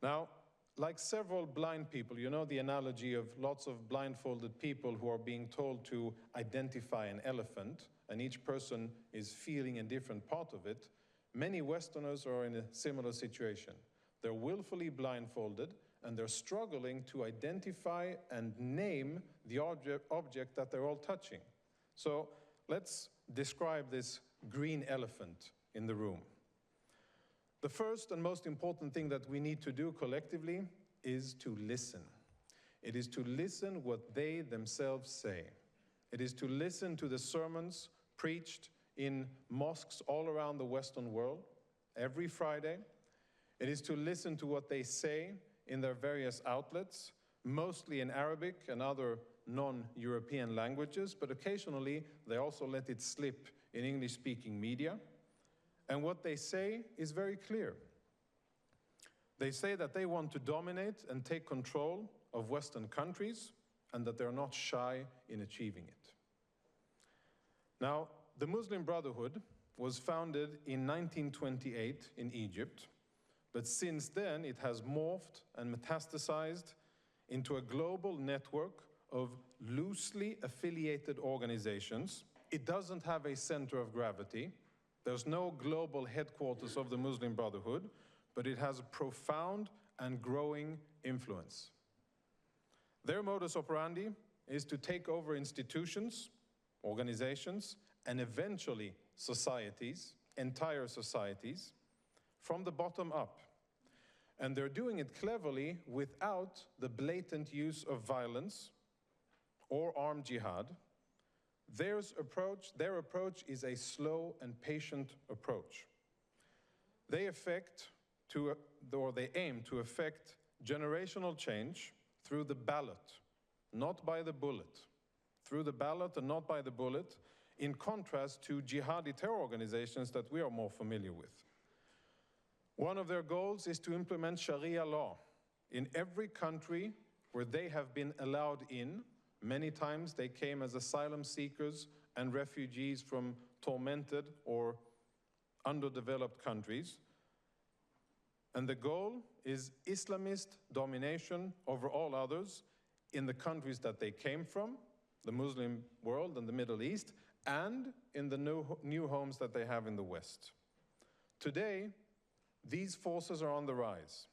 Now, like several blind people, you know the analogy of lots of blindfolded people who are being told to identify an elephant, and each person is feeling a different part of it. Many Westerners are in a similar situation. They're willfully blindfolded, and they're struggling to identify and name the object that they're all touching. So let's describe this green elephant in the room. The first and most important thing that we need to do collectively is to listen. It is to listen what they themselves say. It is to listen to the sermons preached in mosques all around the Western world every Friday. It is to listen to what they say in their various outlets, mostly in Arabic and other non-European languages, but occasionally they also let it slip in English-speaking media. And what they say is very clear. They say that they want to dominate and take control of Western countries, and that they're not shy in achieving it. Now, the Muslim Brotherhood was founded in 1928 in Egypt, but since then it has morphed and metastasized into a global network of loosely affiliated organizations. It doesn't have a center of gravity. There's no global headquarters of the Muslim Brotherhood, but it has a profound and growing influence. Their modus operandi is to take over institutions, organizations, and eventually societies, entire societies, from the bottom up. And they're doing it cleverly without the blatant use of violence or armed jihad. Their approach is a slow and patient approach. They aim to effect generational change through the ballot, not by the bullet. Through the ballot and not by the bullet, in contrast to jihadi terror organizations that we are more familiar with. One of their goals is to implement Sharia law in every country where they have been allowed in. Many times they came as asylum seekers and refugees from tormented or underdeveloped countries. And the goal is Islamist domination over all others in the countries that they came from, the Muslim world and the Middle East, and in the new homes that they have in the West. Today, these forces are on the rise.